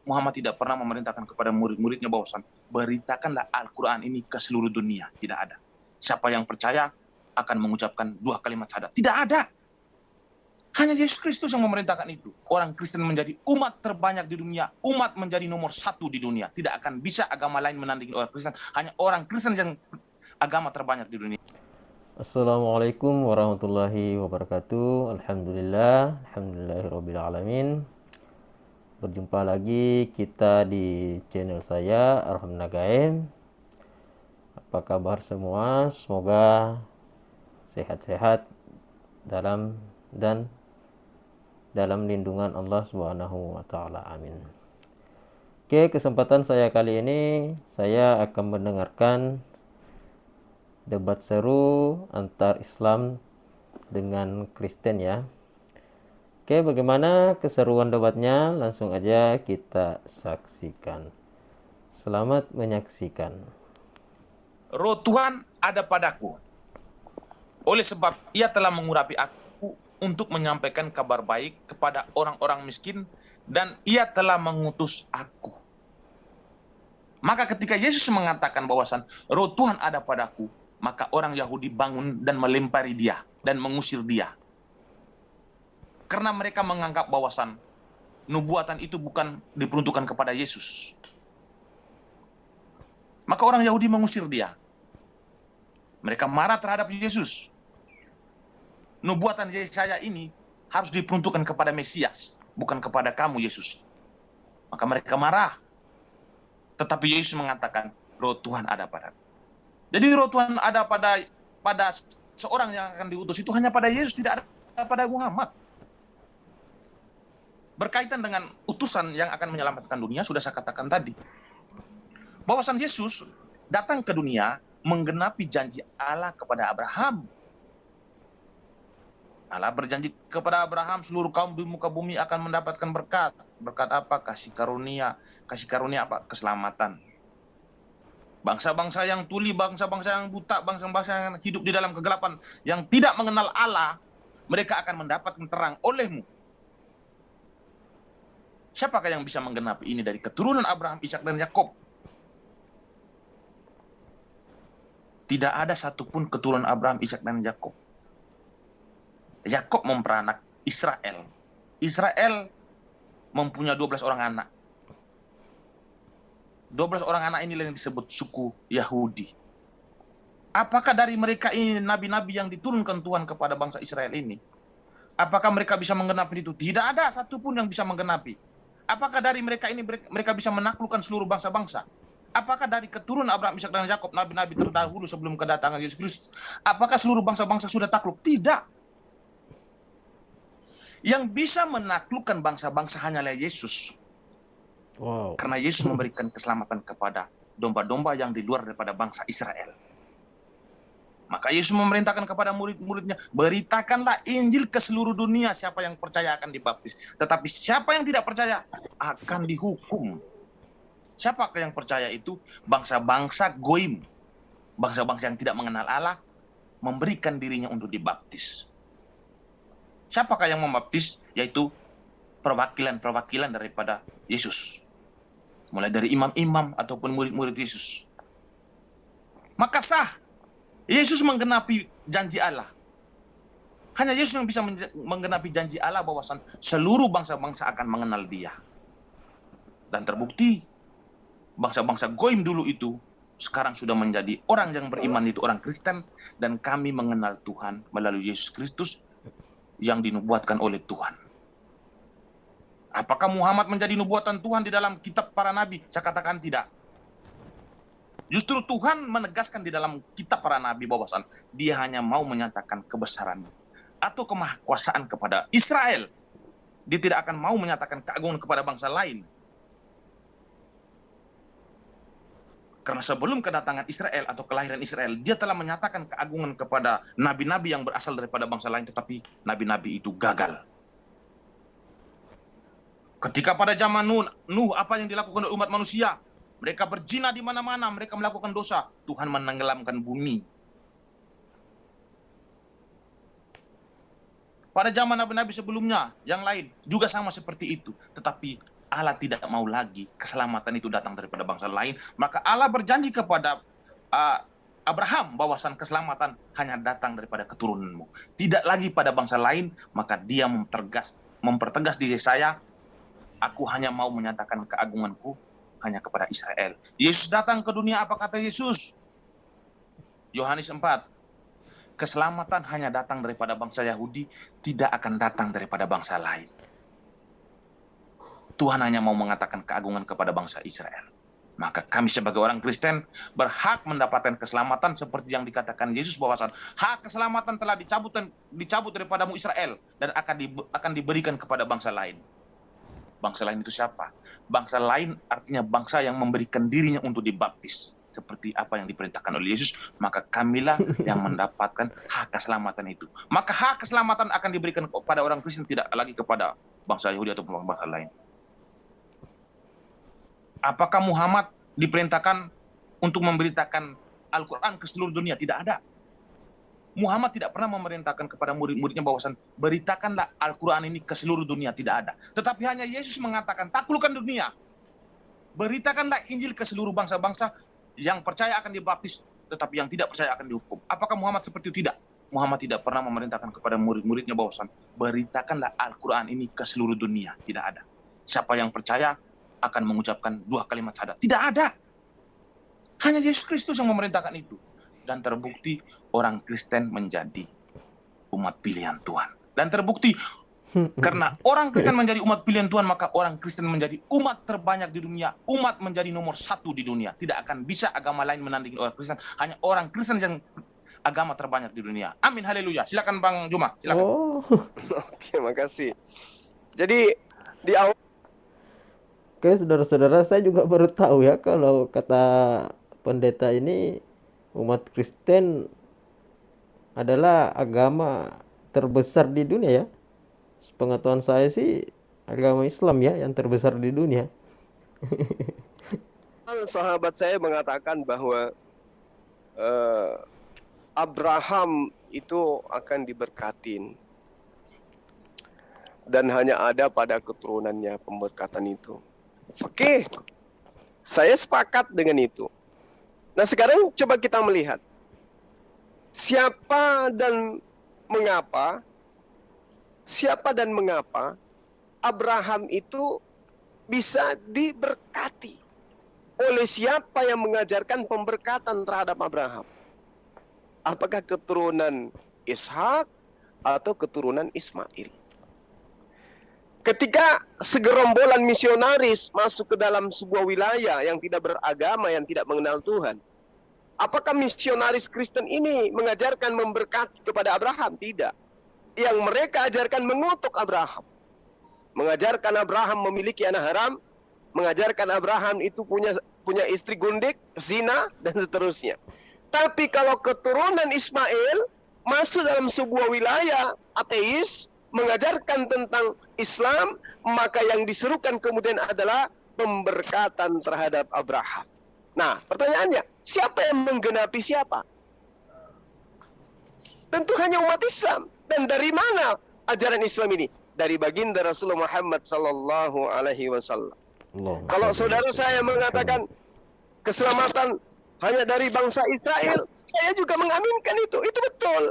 Muhammad tidak pernah memerintahkan kepada murid-muridnya bahwasan beritakanlah Al-Quran ini ke seluruh dunia. Tidak ada. Siapa yang percaya akan mengucapkan 2 kalimat syahadat. Tidak ada. Hanya Yesus Kristus yang memerintahkan itu. Orang Kristen menjadi umat terbanyak di dunia. Umat menjadi nomor 1 di dunia. Tidak akan bisa agama lain menandingi orang Kristen. Hanya orang Kristen yang agama terbanyak di dunia. Assalamualaikum warahmatullahi wabarakatuh. Alhamdulillahirabbil alamin. Berjumpa lagi kita di channel saya Arham Nagaim. Apa kabar semua? Semoga sehat-sehat dalam lindungan Allah Subhanahu wa taala. Amin. Oke, kesempatan saya kali ini saya akan mendengarkan debat seru antar Islam dengan Kristen ya. Oke, bagaimana keseruan debatnya? Langsung aja kita saksikan. Selamat menyaksikan. Roh Tuhan ada padaku. Oleh sebab ia telah mengurapi aku untuk menyampaikan kabar baik kepada orang-orang miskin, dan ia telah mengutus aku. Maka ketika Yesus mengatakan bahwasan roh Tuhan ada padaku, maka orang Yahudi bangun dan melempari dia dan mengusir dia. Karena mereka menganggap bahwasan nubuatan itu bukan diperuntukkan kepada Yesus. Maka orang Yahudi mengusir dia. Mereka marah terhadap Yesus. Nubuatan Yesaya ini harus diperuntukkan kepada Mesias, bukan kepada kamu, Yesus. Maka mereka marah. Tetapi Yesus mengatakan, roh Tuhan ada padaku. Jadi roh Tuhan ada pada seorang yang akan diutus itu hanya pada Yesus, tidak ada pada Muhammad. Berkaitan dengan utusan yang akan menyelamatkan dunia, sudah saya katakan tadi. Bahwasan Yesus datang ke dunia menggenapi janji Allah kepada Abraham. Allah berjanji kepada Abraham, seluruh kaum di muka bumi akan mendapatkan berkat. Berkat apa? Kasih karunia. Kasih karunia apa? Keselamatan. Bangsa-bangsa yang tuli, bangsa-bangsa yang buta, bangsa-bangsa yang hidup di dalam kegelapan, yang tidak mengenal Allah, mereka akan mendapatkan terang olehmu. Siapakah yang bisa menggenapi ini dari keturunan Abraham, Ishak, dan Yakub? Tidak ada satupun keturunan Abraham, Ishak, dan Yakub. Yakub memperanak Israel. Israel mempunyai 12 orang anak. 12 orang anak inilah yang disebut suku Yahudi. Apakah dari mereka ini nabi-nabi yang diturunkan Tuhan kepada bangsa Israel ini? Apakah mereka bisa menggenapi itu? Tidak ada satupun yang bisa menggenapi. Apakah dari mereka ini mereka bisa menaklukkan seluruh bangsa-bangsa? Apakah dari keturunan Abraham, Ishak, dan Yakub, nabi-nabi terdahulu sebelum kedatangan Yesus Kristus, apakah seluruh bangsa-bangsa sudah takluk? Tidak. Yang bisa menaklukkan bangsa-bangsa hanyalah Yesus. Wow. Karena Yesus memberikan keselamatan kepada domba-domba yang di luar daripada bangsa Israel. Maka Yesus memerintahkan kepada murid-muridnya, beritakanlah Injil ke seluruh dunia, siapa yang percaya akan dibaptis. Tetapi siapa yang tidak percaya akan dihukum. Siapakah yang percaya itu? Bangsa-bangsa goim. Bangsa-bangsa yang tidak mengenal Allah, memberikan dirinya untuk dibaptis. Siapakah yang membaptis? Yaitu perwakilan-perwakilan daripada Yesus. Mulai dari imam-imam ataupun murid-murid Yesus. Maka sah. Yesus menggenapi janji Allah. Hanya Yesus yang bisa menggenapi janji Allah bahwasan seluruh bangsa-bangsa akan mengenal dia. Dan terbukti bangsa-bangsa goim dulu itu sekarang sudah menjadi orang yang beriman, itu orang Kristen, dan kami mengenal Tuhan melalui Yesus Kristus yang dinubuatkan oleh Tuhan. Apakah Muhammad menjadi nubuatan Tuhan di dalam kitab para nabi? Saya katakan tidak. Justru Tuhan menegaskan di dalam kitab para nabi bahwasan dia hanya mau menyatakan kebesaran atau kemahakuasaan kepada Israel. Dia tidak akan mau menyatakan keagungan kepada bangsa lain. Karena sebelum kedatangan Israel atau kelahiran Israel, dia telah menyatakan keagungan kepada nabi-nabi yang berasal daripada bangsa lain, tetapi nabi-nabi itu gagal. Ketika pada zaman Nuh, apa yang dilakukan oleh umat manusia? Mereka berzina di mana-mana, mereka melakukan dosa. Tuhan menenggelamkan bumi. Pada zaman nabi-nabi sebelumnya, yang lain juga sama seperti itu. Tetapi Allah tidak mau lagi keselamatan itu datang daripada bangsa lain, maka Allah berjanji kepada Abraham bahwasan keselamatan hanya datang daripada keturunanmu, tidak lagi pada bangsa lain. Maka dia mempertegas diri saya, aku hanya mau menyatakan keagunganku hanya kepada Israel. Yesus datang ke dunia, apa kata Yesus? Yohanes 4, keselamatan hanya datang daripada bangsa Yahudi, tidak akan datang daripada bangsa lain. Tuhan hanya mau mengatakan keagungan kepada bangsa Israel. Maka kami sebagai orang Kristen berhak mendapatkan keselamatan seperti yang dikatakan Yesus bahwasan hak keselamatan telah dicabut daripadamu Israel dan akan diberikan kepada bangsa lain. Bangsa lain itu siapa? Bangsa lain artinya bangsa yang memberikan dirinya untuk dibaptis seperti apa yang diperintahkan oleh Yesus. Maka kamilah yang mendapatkan hak keselamatan itu. Maka hak keselamatan akan diberikan kepada orang Kristen, tidak lagi kepada bangsa Yahudi atau bangsa lain. Apakah Muhammad diperintahkan untuk memberitakan Al-Quran ke seluruh dunia? Tidak ada. Muhammad tidak pernah memerintahkan kepada murid-muridnya bahwasan beritakanlah Al-Quran ini ke seluruh dunia. Tidak ada. Tetapi hanya Yesus mengatakan, taklukkan dunia. Beritakanlah Injil ke seluruh bangsa-bangsa, yang percaya akan dibaptis, tetapi yang tidak percaya akan dihukum. Apakah Muhammad seperti itu? Tidak. Muhammad tidak pernah memerintahkan kepada murid-muridnya bahwasan beritakanlah Al-Quran ini ke seluruh dunia. Tidak ada. Siapa yang percaya akan mengucapkan 2 kalimat syahadat. Tidak ada. Hanya Yesus Kristus yang memerintahkan itu. Dan terbukti orang Kristen menjadi umat pilihan Tuhan. Dan terbukti karena orang Kristen menjadi umat pilihan Tuhan, maka orang Kristen menjadi umat terbanyak di dunia. Umat menjadi nomor 1 di dunia. Tidak akan bisa agama lain menandingi orang Kristen. Hanya orang Kristen yang agama terbanyak di dunia. Amin, haleluya. Silakan Bang Juma, silakan. Oh. Oke, makasih. Jadi di awal, Oke, saudara-saudara, saya juga baru tahu ya kalau kata pendeta ini umat Kristen adalah agama terbesar di dunia ya. Sepengetahuan saya sih agama Islam ya yang terbesar di dunia. sahabat saya mengatakan bahwa Abraham itu akan diberkatin dan hanya ada pada keturunannya pemberkatan itu. Oke, saya sepakat dengan itu. Nah, sekarang coba kita melihat siapa dan mengapa Abraham itu bisa diberkati. Oleh siapa yang mengajarkan pemberkatan terhadap Abraham? Apakah keturunan Ishak atau keturunan Ismail? Ketika segerombolan misionaris masuk ke dalam sebuah wilayah yang tidak beragama, yang tidak mengenal Tuhan, apakah misionaris Kristen ini mengajarkan memberkati kepada Abraham? Tidak. Yang mereka ajarkan mengutuk Abraham. Mengajarkan Abraham memiliki anak haram, mengajarkan Abraham itu punya istri gundik, zina, dan seterusnya. Tapi kalau keturunan Ismail masuk dalam sebuah wilayah ateis, mengajarkan tentang Islam, maka yang diserukan kemudian adalah pemberkatan terhadap Abraham. Nah, pertanyaannya, siapa yang menggenapi siapa? Tentu hanya umat Islam. Dan dari mana ajaran Islam ini? Dari baginda Rasulullah Muhammad sallallahu alaihi wasallam. Kalau saudara saya mengatakan keselamatan hanya dari bangsa Israel, saya juga mengaminkan itu. Itu betul.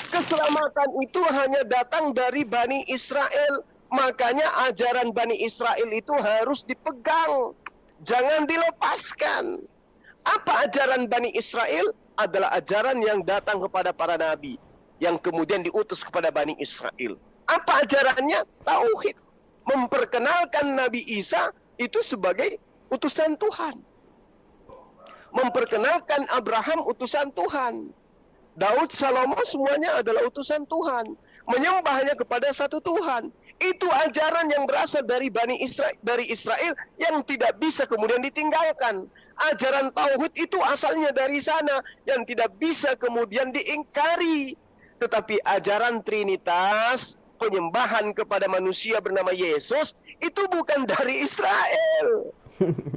Keselamatan itu hanya datang dari Bani Israel. Makanya ajaran Bani Israel itu harus dipegang. Jangan dilepaskan. Apa ajaran Bani Israel? Adalah ajaran yang datang kepada para nabi, yang kemudian diutus kepada Bani Israel. Apa ajarannya? Tauhid. Memperkenalkan Nabi Isa itu sebagai utusan Tuhan. Memperkenalkan Abraham utusan Tuhan. Daud, Salomo semuanya adalah utusan Tuhan. Menyembahnya kepada satu Tuhan. Itu ajaran yang berasal dari Israel yang tidak bisa kemudian ditinggalkan. Ajaran tauhid itu asalnya dari sana yang tidak bisa kemudian diingkari. Tetapi ajaran Trinitas, penyembahan kepada manusia bernama Yesus, itu bukan dari Israel.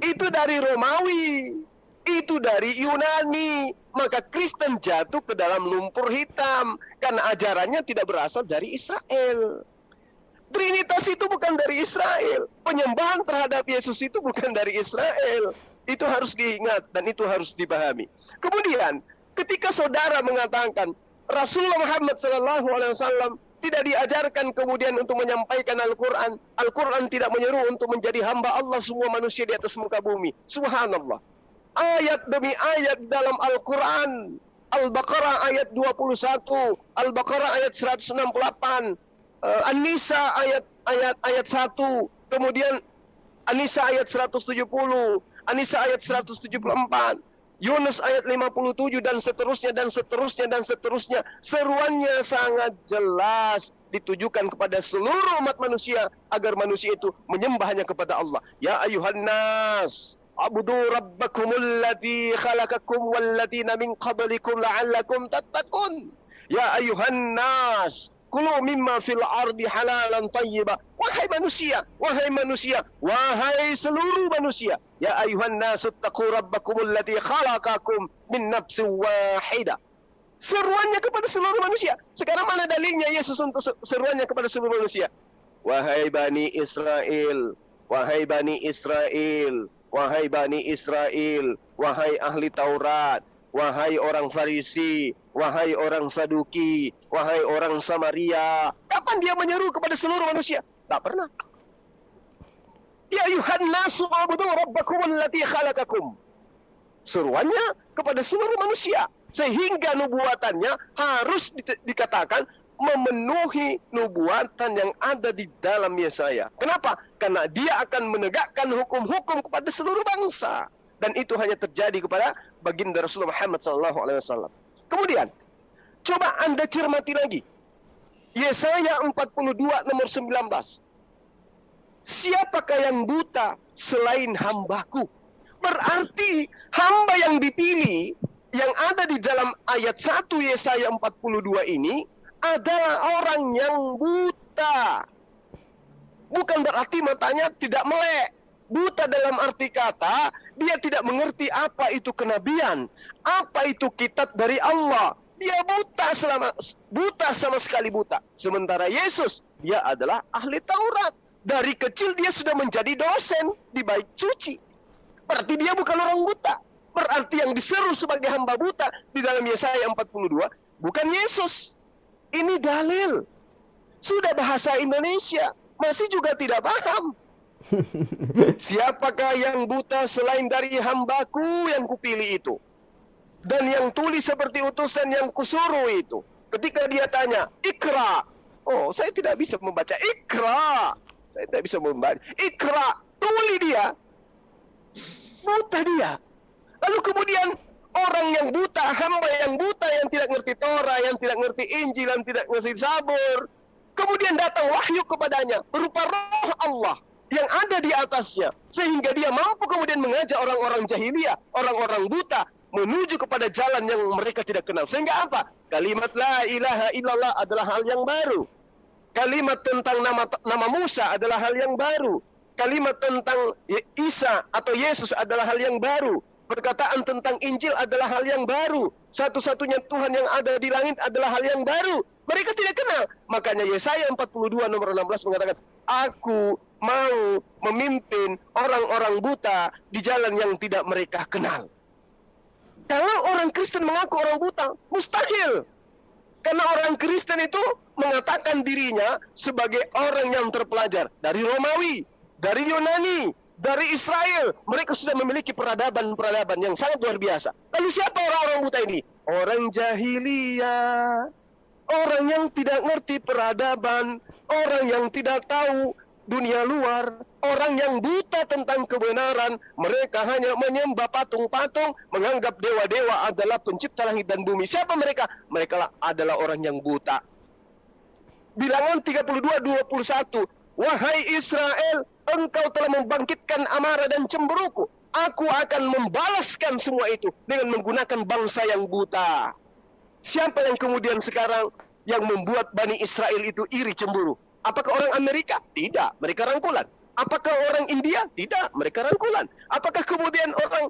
Itu dari Romawi. Itu dari Yunani. Maka Kristen jatuh ke dalam lumpur hitam karena ajarannya tidak berasal dari Israel. Trinitas itu bukan dari Israel. Penyembahan terhadap Yesus itu bukan dari Israel. Itu harus diingat dan itu harus dipahami. Kemudian, ketika saudara mengatakan Rasulullah Muhammad SAW tidak diajarkan kemudian untuk menyampaikan Al-Quran. Al-Quran tidak menyeru untuk menjadi hamba Allah semua manusia di atas muka bumi. Subhanallah. Ayat demi ayat dalam Al-Quran. Al-Baqarah ayat 21, Al-Baqarah ayat 168, An-Nisa ayat 1, kemudian An-Nisa ayat 170, An-Nisa ayat 174, Yunus ayat 57 dan seterusnya dan seterusnya dan seterusnya. Seruannya sangat jelas ditujukan kepada seluruh umat manusia agar manusia itu menyembahnya kepada Allah. Ya ayuhan nas, abudu rabbakumul ladzi khalaqakum walladzina min qablikum la'allakum tattaqun. Ya ayuhan nas, kulu mimma fil ardi halalan tayyiba. Wahai manusia, wahai seluruh manusia. Ya ayuhan nas, taqu rabbakumul ladzi khalaqakum min nafsin wahidah. Seruannya kepada seluruh manusia. Sekarang mana dalilnya Yesus untuk seruannya kepada seluruh manusia? Wahai Bani Israel, wahai Bani Israel, wahai Bani Israel, wahai ahli Taurat, wahai orang Farisi, wahai orang Saduki, wahai orang Samaria. Kapan dia menyeru kepada seluruh manusia? Tak pernah. Ya ayuhan nasu ubudu rabbakum allati khalaqakum. Seruannya kepada seluruh manusia. Sehingga nubuatannya harus dikatakan memenuhi nubuatan yang ada di dalam Yesaya. Kenapa? Karena dia akan menegakkan hukum-hukum kepada seluruh bangsa. Dan itu hanya terjadi kepada baginda Rasulullah Muhammad SAW. Kemudian, coba Anda cermati lagi. Yesaya 42 nomor 19. Siapakah yang buta selain hambaku? Berarti hamba yang dipilih yang ada di dalam ayat 1 Yesaya 42 ini adalah orang yang buta. Bukan berarti matanya tidak melek. Buta dalam arti kata, dia tidak mengerti apa itu kenabian, apa itu kitab dari Allah. Dia buta sama sekali buta. Sementara Yesus, dia adalah ahli Taurat. Dari kecil dia sudah menjadi dosen di bait suci. Berarti dia bukan orang buta. Berarti yang diseru sebagai hamba buta di dalam Yesaya 42 bukan Yesus. Ini dalil. Sudah bahasa Indonesia, masih juga tidak paham. Siapakah yang buta selain dari hambaku yang kupilih itu? Dan yang tulis seperti utusan yang kusuruh itu. Ketika dia tanya, Ikra. Oh, saya tidak bisa membaca. Ikra. Saya tidak bisa membaca. Ikra. Tuli dia. Buta dia. Lalu kemudian orang yang buta, hamba yang buta, yang tidak ngerti Torah, yang tidak ngerti Injil, yang tidak ngerti Zabur. Kemudian datang wahyu kepadanya berupa roh Allah yang ada di atasnya. Sehingga dia mampu kemudian mengajak orang-orang jahiliyah, orang-orang buta, menuju kepada jalan yang mereka tidak kenal. Sehingga apa? Kalimat la ilaha illallah adalah hal yang baru. Kalimat tentang nama Musa adalah hal yang baru. Kalimat tentang Isa atau Yesus adalah hal yang baru. Perkataan tentang Injil adalah hal yang baru. Satu-satunya Tuhan yang ada di langit adalah hal yang baru. Mereka tidak kenal. Makanya Yesaya 42 nomor 16 mengatakan, aku mau memimpin orang-orang buta di jalan yang tidak mereka kenal. Kalau orang Kristen mengaku orang buta, mustahil. Karena orang Kristen itu mengatakan dirinya sebagai orang yang terpelajar. Dari Romawi, dari Yunani, dari Israel. Mereka sudah memiliki peradaban-peradaban yang sangat luar biasa. Lalu siapa orang-orang buta ini? Orang jahiliyah. Orang yang tidak ngerti peradaban. Orang yang tidak tahu dunia luar. Orang yang buta tentang kebenaran. Mereka hanya menyembah patung-patung. Menganggap dewa-dewa adalah pencipta langit dan bumi. Siapa mereka? Mereka adalah orang yang buta. Bilangan 32:21. Wahai Israel, engkau telah membangkitkan amarah dan cemburuku. Aku akan membalaskan semua itu dengan menggunakan bangsa yang buta. Siapa yang kemudian sekarang yang membuat Bani Israel itu iri cemburu? Apakah orang Amerika? Tidak, mereka rangkulan. Apakah orang India? Tidak, mereka rangkulan. Apakah kemudian orang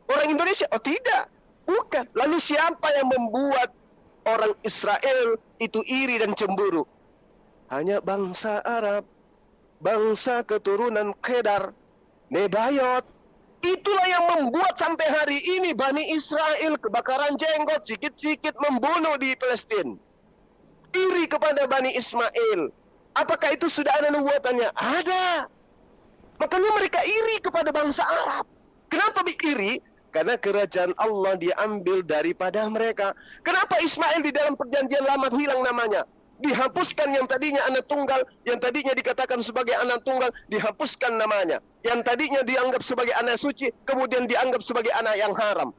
orang Indonesia? Oh tidak, bukan. Lalu siapa yang membuat orang Israel itu iri dan cemburu? hanya bangsa Arab, bangsa keturunan Kedar, Nebayot. Itulah yang membuat sampai hari ini Bani Israel kebakaran jenggot, sikit-sikit membunuh di Palestina. Iri kepada Bani Ismail. Apakah itu sudah ada nubuatannya? Ada. Makanya mereka iri kepada bangsa Arab. Kenapa iri? Karena kerajaan Allah diambil daripada mereka. Kenapa Ismail di dalam perjanjian lama hilang namanya? Dihapuskan yang tadinya anak tunggal, yang tadinya dikatakan sebagai anak tunggal, dihapuskan namanya. Yang tadinya dianggap sebagai anak suci, kemudian dianggap sebagai anak yang haram.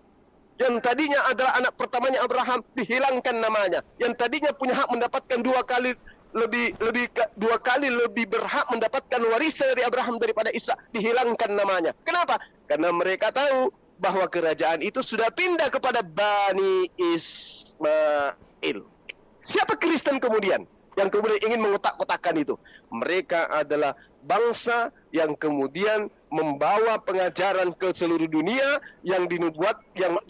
Yang tadinya adalah anak pertamanya Abraham, dihilangkan namanya. Yang tadinya punya hak mendapatkan dua kali lebih berhak mendapatkan warisan dari Abraham daripada Ishak, dihilangkan namanya. Kenapa? Karena mereka tahu bahwa kerajaan itu sudah pindah kepada Bani Ismail. Siapa Kristen kemudian? Yang kemudian ingin mengotak-kotakkan itu. Mereka adalah bangsa yang kemudian membawa pengajaran ke seluruh dunia yang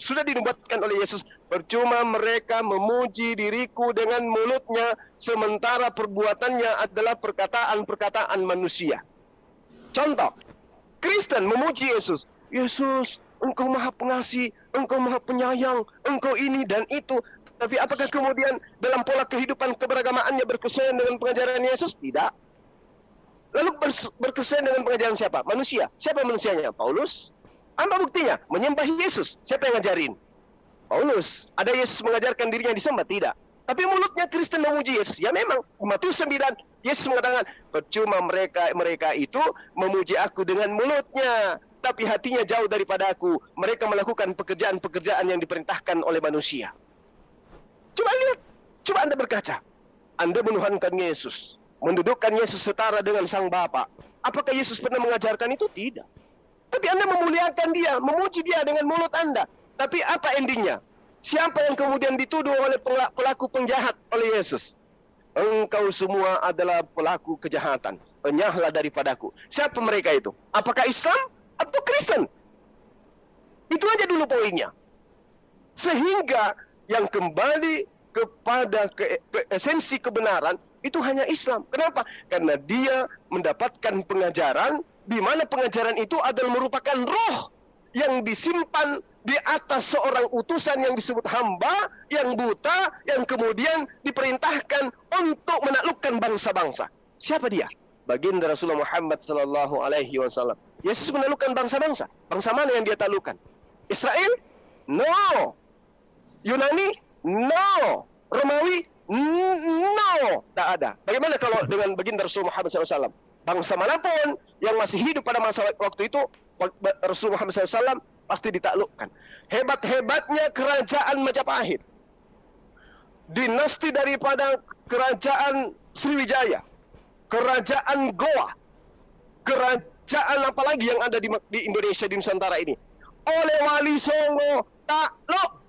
sudah dinubuatkan oleh Yesus. Percuma mereka memuji diriku dengan mulutnya, sementara perbuatannya adalah perkataan-perkataan manusia. Contoh, Kristen memuji Yesus. Yesus, Engkau maha pengasih, Engkau maha penyayang, Engkau ini dan itu. Tapi apakah kemudian dalam pola kehidupan keberagamaannya berkesesuaian dengan pengajaran Yesus? Tidak. Lalu berkesesuaian dengan pengajaran siapa? Manusia. Siapa manusianya? Paulus. Apa buktinya? Menyembah Yesus. Siapa yang ngajarin? Paulus. Ada Yesus mengajarkan dirinya disembah? Tidak. Tapi mulutnya Kristen memuji Yesus. Ya memang. Matius 9, Yesus mengatakan, percuma mereka itu memuji aku dengan mulutnya, tapi hatinya jauh daripada aku. Mereka melakukan pekerjaan-pekerjaan yang diperintahkan oleh manusia. Coba lihat, coba Anda berkaca. Anda menuhankan Yesus, mendudukkan Yesus setara dengan Sang Bapa. Apakah Yesus pernah mengajarkan itu? Tidak. Tapi Anda memuliakan dia, memuji dia dengan mulut Anda. Tapi apa endingnya? Siapa yang kemudian dituduh oleh pelaku penjahat oleh Yesus? Engkau semua adalah pelaku kejahatan. Enyahlah daripadaku. Siapa mereka itu? Apakah Islam atau Kristen? Itu aja dulu poinnya. Sehingga yang kembali kepada esensi kebenaran itu hanya Islam. Kenapa? Karena dia mendapatkan pengajaran di mana pengajaran itu adalah merupakan roh yang disimpan di atas seorang utusan yang disebut hamba, yang buta, yang kemudian diperintahkan untuk menaklukkan bangsa-bangsa. Siapa dia? Baginda Rasulullah Muhammad sallallahu alaihi wasallam. Yesus menaklukkan bangsa-bangsa. Bangsa mana yang dia taklukkan? Israel? No. Yunani? No. Romawi? No. Tak ada. Bagaimana kalau dengan baginda Rasulullah Muhammad SAW? Bangsa manapun yang masih hidup pada masa waktu itu, Rasulullah Muhammad SAW pasti ditaklukkan. Hebat-hebatnya kerajaan Majapahit, dinasti daripada kerajaan Sriwijaya, kerajaan Goa, kerajaan apalagi yang ada di Indonesia, di Nusantara ini, oleh Wali Songo takluk.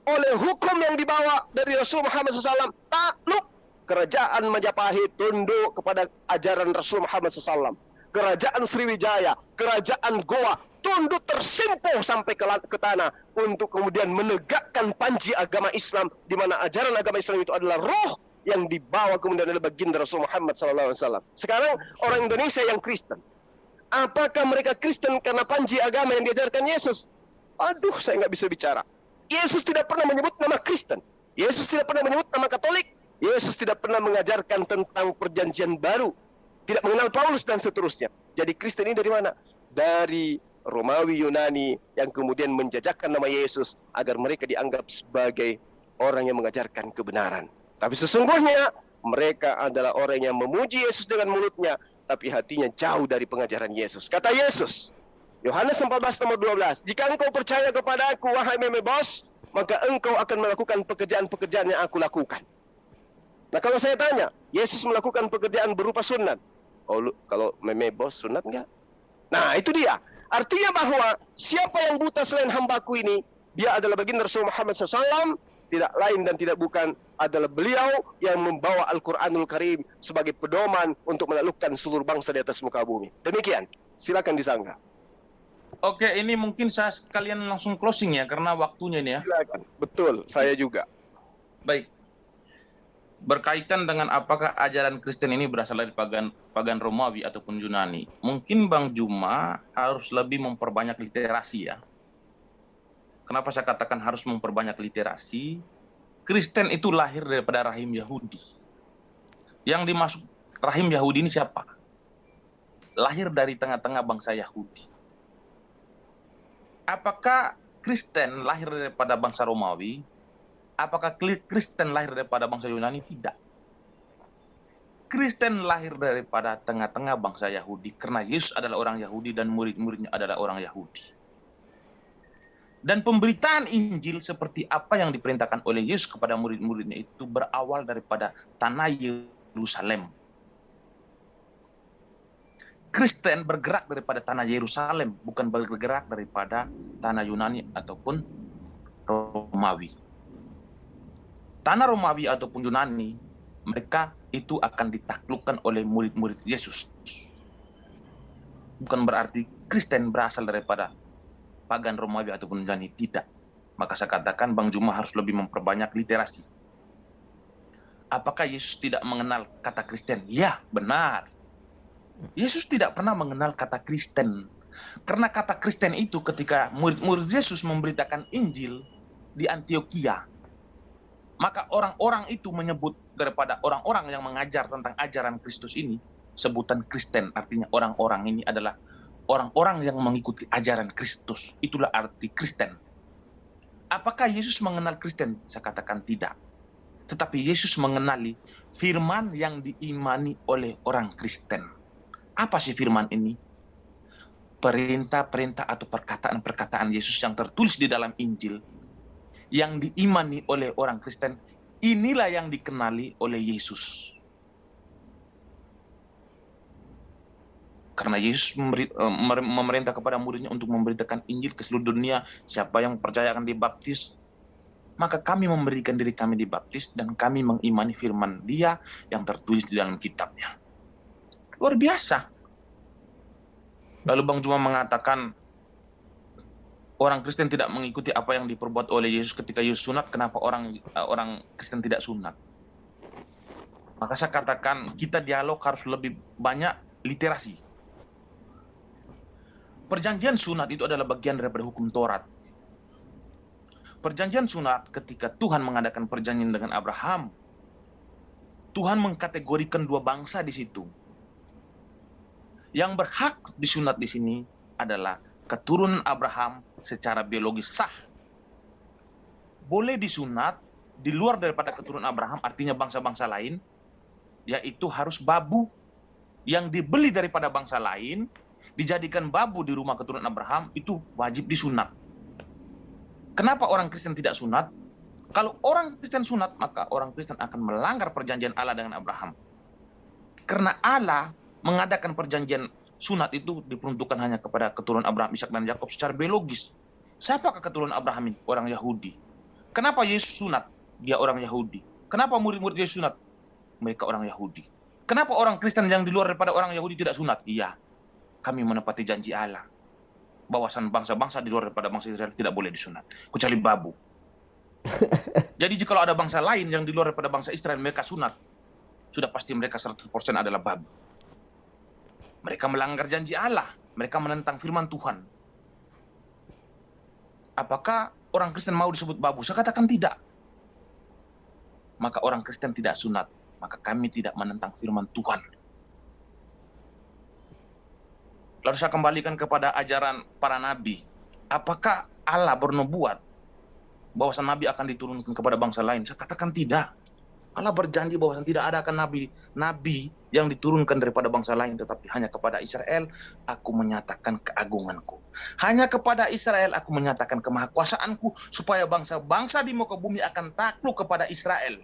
Oleh hukum yang dibawa dari Rasul Muhammad SAW, takluk. Kerajaan Majapahit tunduk kepada ajaran Rasul Muhammad SAW. Kerajaan Sriwijaya, kerajaan Goa tunduk tersimpuh sampai ke tanah untuk kemudian menegakkan panji agama Islam, di mana ajaran agama Islam itu adalah roh yang dibawa kemudian oleh baginda Rasul Muhammad SAW. Sekarang orang Indonesia yang Kristen, apakah mereka Kristen karena panji agama yang diajarkan Yesus? Aduh, saya nggak bisa bicara. Yesus tidak pernah menyebut nama Kristen. Yesus tidak pernah menyebut nama Katolik. Yesus tidak pernah mengajarkan tentang perjanjian baru. Tidak mengenal Paulus dan seterusnya. Jadi Kristen ini dari mana? Dari Romawi Yunani yang kemudian menjajakan nama Yesus agar mereka dianggap sebagai orang yang mengajarkan kebenaran. Tapi sesungguhnya mereka adalah orang yang memuji Yesus dengan mulutnya, tapi hatinya jauh dari pengajaran Yesus. Kata Yesus, Yohanes 14 nomor 12, jika engkau percaya kepada aku, wahai Memebos, maka engkau akan melakukan pekerjaan-pekerjaan yang aku lakukan. Nah kalau saya tanya, Yesus melakukan pekerjaan berupa sunat. Oh, kalau Memebos sunat enggak? Nah itu dia. Artinya bahwa siapa yang buta selain hambaku ini, dia adalah baginda Rasul Muhammad SAW, tidak lain dan tidak bukan adalah beliau yang membawa Al-Quranul Karim sebagai pedoman untuk menaklukkan seluruh bangsa di atas muka bumi. Demikian, silakan disangka. Oke, ini mungkin saya sekalian langsung closing ya, karena waktunya ini ya. Silakan. Betul, saya juga. Baik. berkaitan dengan apakah ajaran Kristen ini berasal dari pagan Romawi ataupun Yunani. Mungkin Bang Juma harus lebih memperbanyak literasi ya. Kenapa saya katakan harus memperbanyak literasi? Kristen itu lahir daripada rahim Yahudi. Yang dimaksud rahim Yahudi ini siapa? Lahir dari tengah-tengah bangsa Yahudi. Apakah Kristen lahir daripada bangsa Romawi? Apakah Kristen lahir daripada bangsa Yunani? Tidak. Kristen lahir daripada tengah-tengah bangsa Yahudi karena Yesus adalah orang Yahudi dan murid-muridnya adalah orang Yahudi. Dan pemberitaan Injil seperti apa yang diperintahkan oleh Yesus kepada murid-muridnya itu berawal daripada tanah Yerusalem. Kristen bergerak daripada tanah Yerusalem, bukan bergerak daripada tanah Yunani ataupun Romawi. Tanah Romawi ataupun Yunani, mereka itu akan ditaklukkan oleh murid-murid Yesus. Bukan berarti Kristen berasal daripada pagan Romawi ataupun Yunani, tidak. Maka saya katakan Bang Juma harus lebih memperbanyak literasi. Apakah Yesus tidak mengenal kata Kristen? Ya, benar. Yesus tidak pernah mengenal kata Kristen. Karena kata Kristen itu ketika murid-murid Yesus memberitakan Injil di Antioquia, maka orang-orang itu menyebut daripada orang-orang yang mengajar tentang ajaran Kristus ini, sebutan Kristen. Artinya orang-orang ini adalah orang-orang yang mengikuti ajaran Kristus. Itulah arti Kristen. Apakah Yesus mengenal Kristen? Saya katakan tidak. Tetapi Yesus mengenali firman yang diimani oleh orang Kristen. Apa sih firman ini? Perintah-perintah atau perkataan-perkataan Yesus yang tertulis di dalam Injil yang diimani oleh orang Kristen, inilah yang dikenali oleh Yesus. Karena Yesus memerintah kepada muridnya untuk memberitakan Injil ke seluruh dunia, siapa yang percaya akan dibaptis, maka kami memberikan diri kami dibaptis dan kami mengimani firman Dia yang tertulis di dalam kitabnya. Luar biasa. Lalu Bang Juma mengatakan orang Kristen tidak mengikuti apa yang diperbuat oleh Yesus ketika Yesus sunat, kenapa orang Kristen tidak sunat? Maka saya katakan kita dialog harus lebih banyak literasi. Perjanjian sunat itu adalah bagian daripada hukum Taurat. Perjanjian sunat ketika Tuhan mengadakan perjanjian dengan Abraham, Tuhan mengkategorikan dua bangsa di situ. Yang berhak disunat di sini adalah keturunan Abraham secara biologis sah. Boleh disunat di luar daripada keturunan Abraham, artinya bangsa-bangsa lain, yaitu harus babu yang dibeli daripada bangsa lain, dijadikan babu di rumah keturunan Abraham, itu wajib disunat. Kenapa orang Kristen tidak sunat? Kalau orang Kristen sunat, maka orang Kristen akan melanggar perjanjian Allah dengan Abraham. Karena Allah mengadakan perjanjian sunat itu diperuntukkan hanya kepada keturunan Abraham, Ishak dan Yakub secara biologis. Siapakah keturunan Abraham ini? Orang Yahudi. Kenapa Yesus sunat? Dia orang Yahudi. Kenapa murid-murid Yesus sunat? Mereka orang Yahudi. Kenapa orang Kristen yang di luar daripada orang Yahudi tidak sunat? Iya, kami menepati janji Allah. Bahwasan bangsa-bangsa di luar daripada bangsa Israel tidak boleh disunat, kecuali babu. Jadi jika ada bangsa lain yang di luar daripada bangsa Israel mereka sunat, sudah pasti mereka 100% adalah babu. Mereka melanggar janji Allah. Mereka menentang firman Tuhan. Apakah orang Kristen mau disebut babu? Saya katakan tidak. Maka orang Kristen tidak sunat. Maka kami tidak menentang firman Tuhan. Lalu saya kembalikan kepada ajaran para nabi. Apakah Allah bernubuat bahwa nabi akan diturunkan kepada bangsa lain? Saya katakan tidak. Allah berjanji bahwa tidak ada akan nabi yang diturunkan daripada bangsa lain, tetapi hanya kepada Israel aku menyatakan keagunganku. Hanya kepada Israel aku menyatakan kemahakuasaanku, supaya bangsa-bangsa di muka bumi akan takluk kepada Israel.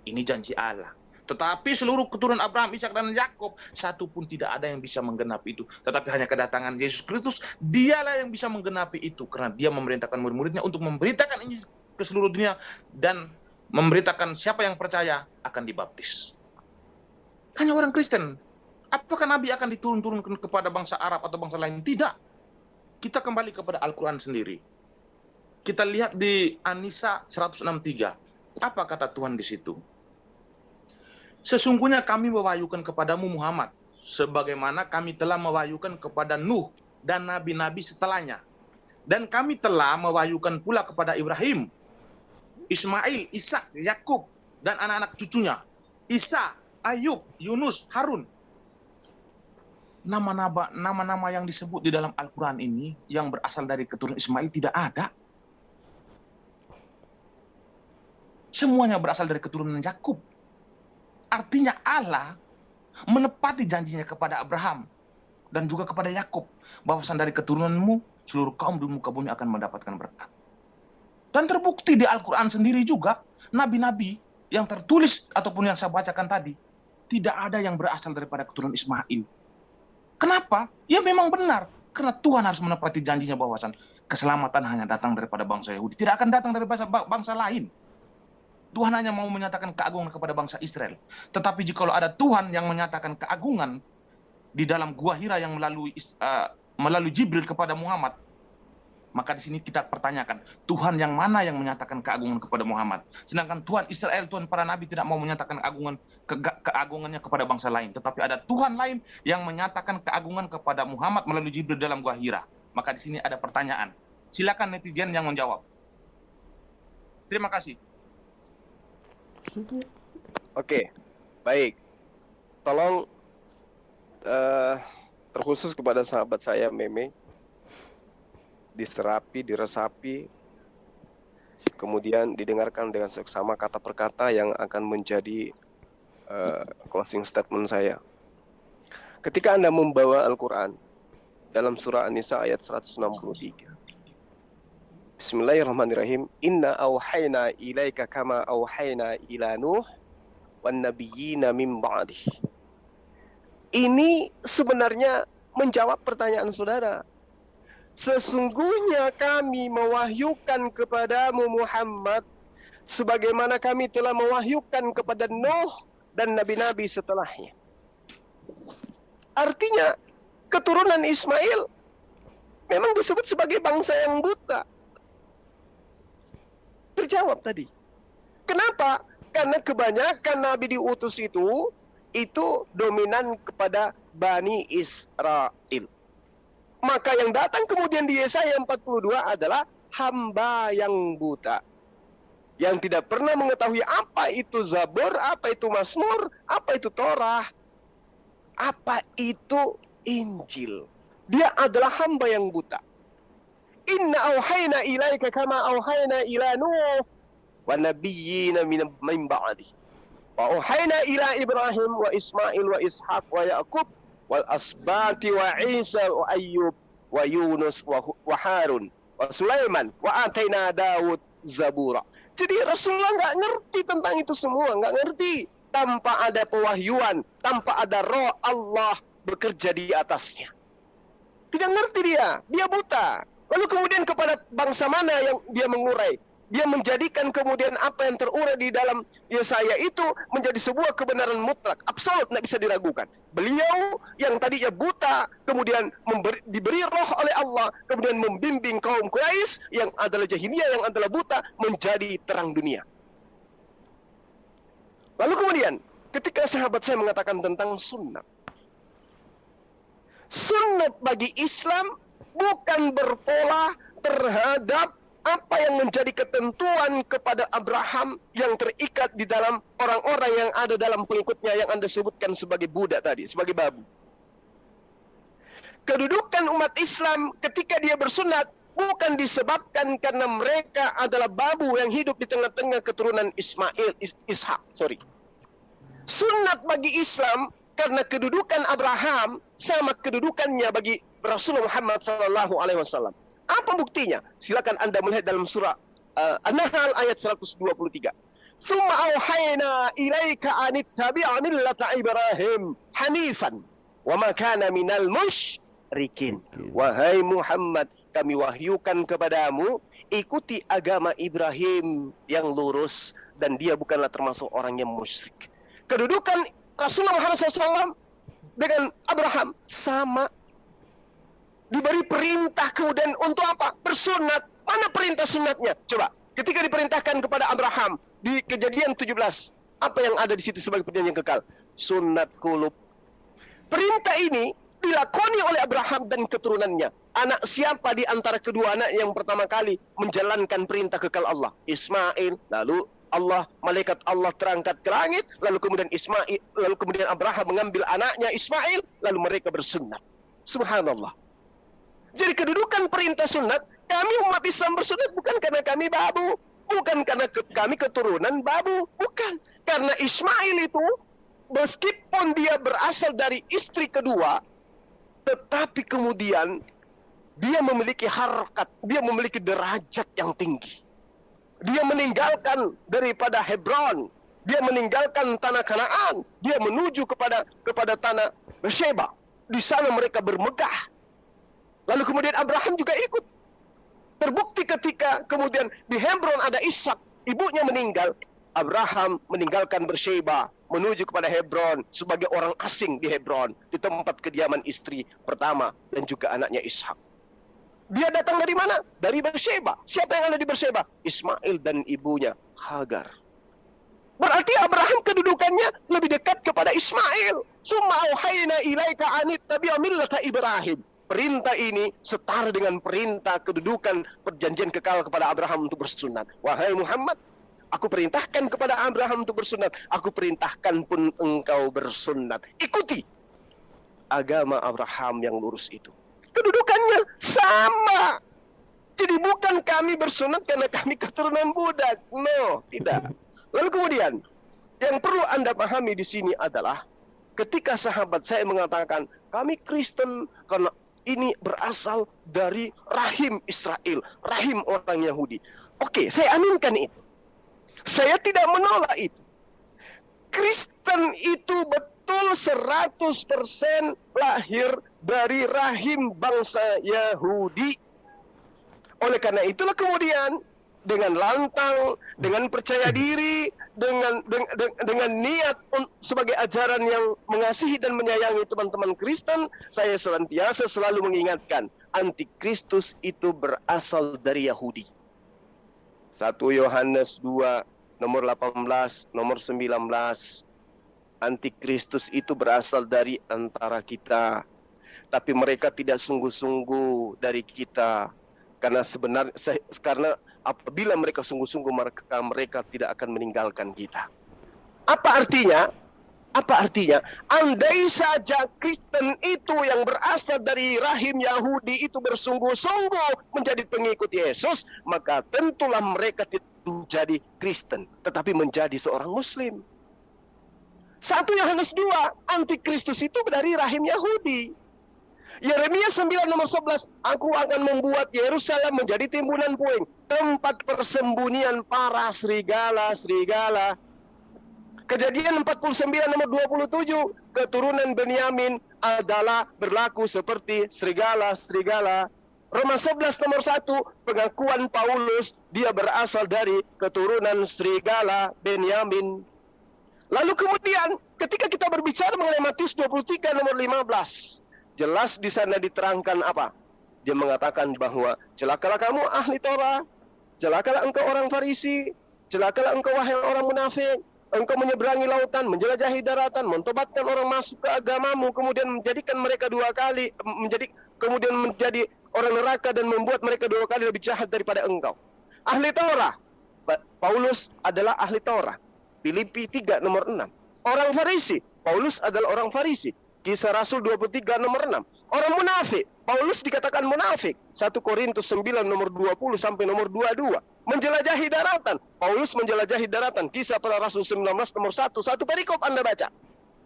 Ini janji Allah. Tetapi seluruh keturunan Abraham, Ishak dan Yakub, satu pun tidak ada yang bisa menggenapi itu. Tetapi hanya kedatangan Yesus Kristus, dialah yang bisa menggenapi itu. Karena dia memerintahkan murid-muridnya untuk memberitakan Injil ke seluruh dunia dan memberitakan siapa yang percaya akan dibaptis. Hanya orang Kristen. Apakah Nabi akan diturun-turunkan kepada bangsa Arab atau bangsa lain? Tidak. Kita kembali kepada Al-Quran sendiri. Kita lihat di An-Nisa 163. Apa kata Tuhan di situ? Sesungguhnya kami mewahyukan kepadamu Muhammad, sebagaimana kami telah mewahyukan kepada Nuh dan nabi-nabi setelahnya. Dan kami telah mewahyukan pula kepada Ibrahim, Ismail, Ishak, Yakub, dan anak-anak cucunya, Isa, Ayub, Yunus, Harun. Nama-nama yang disebut di dalam Al-Quran ini yang berasal dari keturunan Ismail tidak ada. Semuanya berasal dari keturunan Yakub. Artinya Allah menepati janjinya kepada Abraham dan juga kepada Yakub, bahwasan dari keturunanmu seluruh kaum di muka bumi akan mendapatkan berkat. Dan terbukti di Al-Quran sendiri juga, nabi-nabi yang tertulis ataupun yang saya bacakan tadi, tidak ada yang berasal daripada keturunan Ismail. Kenapa? Ya memang benar, karena Tuhan harus menepati janjinya bahwasan keselamatan hanya datang daripada bangsa Yahudi, tidak akan datang dari bangsa lain. Tuhan hanya mau menyatakan keagungan kepada bangsa Israel. Tetapi jika ada Tuhan yang menyatakan keagungan di dalam Gua Hira yang melalui Jibril kepada Muhammad, maka di sini kita pertanyakan, Tuhan yang mana yang menyatakan keagungan kepada Muhammad? Sedangkan Tuhan Israel, Tuhan para nabi tidak mau menyatakan keagungannya kepada bangsa lain. Tetapi ada Tuhan lain yang menyatakan keagungan kepada Muhammad melalui Jibril dalam Gua Hira. Maka di sini ada pertanyaan. Silakan netizen yang menjawab. Terima kasih. Oke, baik. Tolong terkhusus kepada sahabat saya Meme, diresapi, kemudian didengarkan dengan seksama kata per kata yang akan menjadi closing statement saya. Ketika Anda membawa Al-Quran dalam surah An-Nisa ayat 163, Bismillahirrahmanirrahim. Inna auhayna ilaika kama auhayna ila Nuh wan nabiyyina min ba'dih. Ini sebenarnya menjawab pertanyaan saudara. Sesungguhnya kami mewahyukan kepadamu Muhammad sebagaimana kami telah mewahyukan kepada Nuh dan nabi-nabi setelahnya. Artinya keturunan Ismail memang disebut sebagai bangsa yang buta. Terjawab tadi. Kenapa? Karena kebanyakan nabi diutus itu dominan kepada Bani Israel. Maka yang datang kemudian di Yesaya 42 adalah hamba yang buta. Yang tidak pernah mengetahui apa itu Zabur, apa itu Mazmur, apa itu Torah, apa itu Injil. Dia adalah hamba yang buta. Inna auhayna ilaika kama auhayna ila Nuh wa nabiyyina min ba'di. Wa auhayna ila Ibrahim wa Ismail wa Ishaq wa Yaqub wal asbati wa Isa wa Ayyub wa Yunus wa Harun wa Sulaiman wa ataina Daud Zabura. Jadi Rasulullah nggak ngerti tentang itu semua, nggak ngerti. Tanpa ada pewahyuan, tanpa ada roh Allah bekerja di atasnya. Tidak ngerti dia buta. Lalu kemudian kepada bangsa mana yang dia mengurai? Dia menjadikan kemudian apa yang terurai di dalam Yesaya itu menjadi sebuah kebenaran mutlak, absolut, tidak bisa diragukan. Beliau yang tadinya buta, kemudian diberi roh oleh Allah, kemudian membimbing kaum Quraisy yang adalah jahiliyah, yang adalah buta, menjadi terang dunia. Lalu kemudian, ketika sahabat saya mengatakan tentang sunnah, sunnah bagi Islam bukan berpola terhadap apa yang menjadi ketentuan kepada Abraham yang terikat di dalam orang-orang yang ada dalam pengikutnya yang Anda sebutkan sebagai budak tadi, sebagai babu. Kedudukan umat Islam ketika dia bersunat bukan disebabkan karena mereka adalah babu yang hidup di tengah-tengah keturunan Ishak. Sunat bagi Islam karena kedudukan Abraham sama kedudukannya bagi Rasulullah Muhammad SAW. Apa buktinya? Silakan Anda melihat dalam surah An-Nahl ayat 123. Tsumma auhayna ilaika an ittabi' millata Ibrahim hanifan wa ma kana minal musyrikin. Wahai Muhammad, kami wahyukan kepadamu ikuti agama Ibrahim yang lurus dan dia bukanlah termasuk orang yang musyrik. Kedudukan Rasulullah Muhammad SAW dengan Abraham sama. Diberi perintah kemudian untuk apa? Bersunat. Mana perintah sunatnya? Coba. Ketika diperintahkan kepada Abraham di Kejadian 17 Apa yang ada di situ sebagai perjanjian kekal? Sunnat kulub. Perintah ini dilakoni oleh Abraham dan keturunannya. Anak siapa di antara kedua anak yang pertama kali menjalankan perintah kekal Allah? Ismail. Lalu malaikat Allah terangkat ke langit, lalu kemudian Abraham mengambil anaknya Ismail, lalu mereka bersunat. Subhanallah. Jadi kedudukan perintah sunat, kami umat Islam bersunat bukan karena kami babu, bukan karena kami keturunan babu, bukan. Karena Ismail itu, meskipun dia berasal dari istri kedua, tetapi kemudian dia memiliki harkat, dia memiliki derajat yang tinggi. Dia meninggalkan daripada Hebron, dia meninggalkan tanah Kanaan, dia menuju kepada tanah Beersheba. Di sana mereka bermegah. Lalu kemudian Abraham juga ikut. Terbukti ketika kemudian di Hebron ada Ishak, ibunya meninggal, Abraham meninggalkan Beersheba, menuju kepada Hebron sebagai orang asing di Hebron, di tempat kediaman istri pertama dan juga anaknya Ishak. Dia datang dari mana? Dari Beersheba. Siapa yang ada di Beersheba? Ismail dan ibunya Hagar. Berarti Abraham kedudukannya lebih dekat kepada Ismail. Summa auhayna ilaika anit tabi'a millata Ibrahim. Perintah ini setara dengan perintah kedudukan perjanjian kekal kepada Abraham untuk bersunat. Wahai Muhammad, aku perintahkan kepada Abraham untuk bersunat. Aku perintahkan pun engkau bersunat. Ikuti agama Abraham yang lurus itu. Kedudukannya sama. Jadi bukan kami bersunat karena kami keturunan budak. No, tidak. Lalu kemudian, yang perlu Anda pahami di sini adalah ketika sahabat saya mengatakan, kami Kristen karena ini berasal dari rahim Israel, rahim orang Yahudi. Oke, saya aminkan itu. Saya tidak menolak itu. Kristen itu betul 100% lahir dari rahim bangsa Yahudi. Oleh karena itulah kemudian dengan lantang, dengan percaya diri, dengan niat sebagai ajaran yang mengasihi dan menyayangi teman-teman Kristen, saya senantiasa selalu mengingatkan, antikristus itu berasal dari Yahudi. 1 Yohanes 2, nomor 18, nomor 19. Antikristus itu berasal dari antara kita, tapi mereka tidak sungguh-sungguh dari kita. Karena apabila mereka sungguh-sungguh, mereka tidak akan meninggalkan kita. Apa artinya? Apa artinya? Andai saja Kristen itu yang berasal dari rahim Yahudi itu bersungguh-sungguh menjadi pengikut Yesus, maka tentulah mereka tidak menjadi Kristen, tetapi menjadi seorang Muslim. 1 Yohanes 2, antikristus itu dari rahim Yahudi. Yeremia 9 nomor 11, aku akan membuat Yerusalem menjadi timbunan puing, tempat persembunyian para serigala-serigala. Kejadian 49 nomor 27, keturunan Benyamin adalah berlaku seperti serigala-serigala. Roma 11 nomor 1, pengakuan Paulus, dia berasal dari keturunan serigala Benyamin. Lalu kemudian ketika kita berbicara mengenai Matius 23 nomor 15, jelas di sana diterangkan apa? Dia mengatakan bahwa celakalah kamu ahli Torah, celakalah engkau orang Farisi, celakalah engkau wahai orang munafik, engkau menyeberangi lautan, menjelajahi daratan, mentobatkan orang masuk ke agamamu, kemudian menjadikan mereka kemudian menjadi orang neraka dan membuat mereka 2 kali lebih jahat daripada engkau. Ahli Torah, Paulus adalah ahli Torah. Filipi 3 nomor 6. Orang Farisi, Paulus adalah orang Farisi. Kisah Rasul 23 nomor 6. Orang munafik, Paulus dikatakan munafik. 1 Korintus 9 nomor 20 sampai nomor 22. Menjelajahi daratan, Paulus menjelajahi daratan. Kisah Para Rasul 19 nomor 1. Satu perikop Anda baca.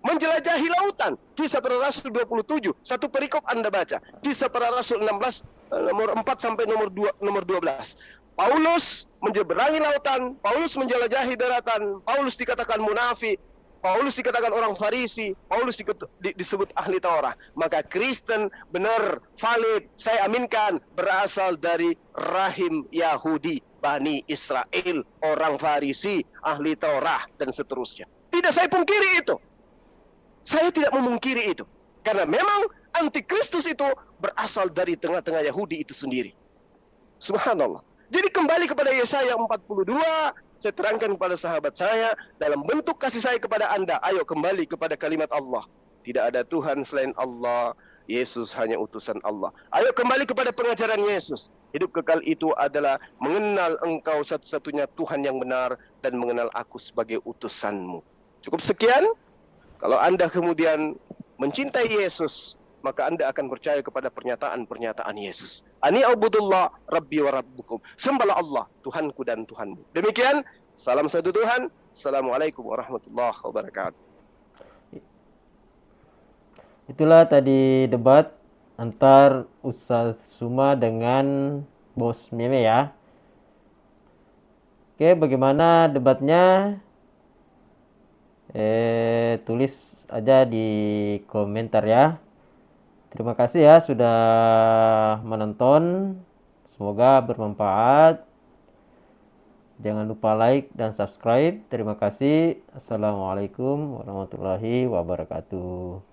Menjelajahi lautan, Kisah Para Rasul 27. Satu perikop Anda baca. Kisah Para Rasul 16 nomor 4 sampai nomor 12. Paulus menyeberangi lautan, Paulus menjelajahi daratan, Paulus dikatakan munafik, Paulus dikatakan orang Farisi, Paulus disebut ahli Taurat. Maka Kristen benar, valid, saya aminkan berasal dari rahim Yahudi, Bani Israel, orang Farisi, ahli Taurat dan seterusnya. Tidak saya pungkiri itu. Saya tidak memungkiri itu. Karena memang antikristus itu berasal dari tengah-tengah Yahudi itu sendiri. Subhanallah. Jadi kembali kepada Yesaya 42, Saya terangkan kepada sahabat saya dalam bentuk kasih saya kepada Anda. Ayo kembali kepada kalimat Allah. Tidak ada Tuhan selain Allah. Yesus hanya utusan Allah. Ayo kembali kepada pengajaran Yesus. Hidup kekal itu adalah mengenal Engkau satu-satunya Tuhan yang benar dan mengenal aku sebagai utusanmu. Cukup sekian. Kalau Anda kemudian mencintai Yesus, maka Anda akan percaya kepada pernyataan-pernyataan Yesus. Ani abudullah rabbi wa rabbukum. Sembahlah Allah, Tuhanku dan Tuhanmu. Demikian, salam satu Tuhan. Assalamualaikum warahmatullahi wabarakatuh. Itulah tadi debat antar Ustaz Suma dengan Bos Meme ya. Oke, bagaimana debatnya? Tulis aja di komentar ya. Terima kasih ya sudah menonton. Semoga bermanfaat. Jangan lupa like dan subscribe. Terima kasih. Assalamualaikum warahmatullahi wabarakatuh.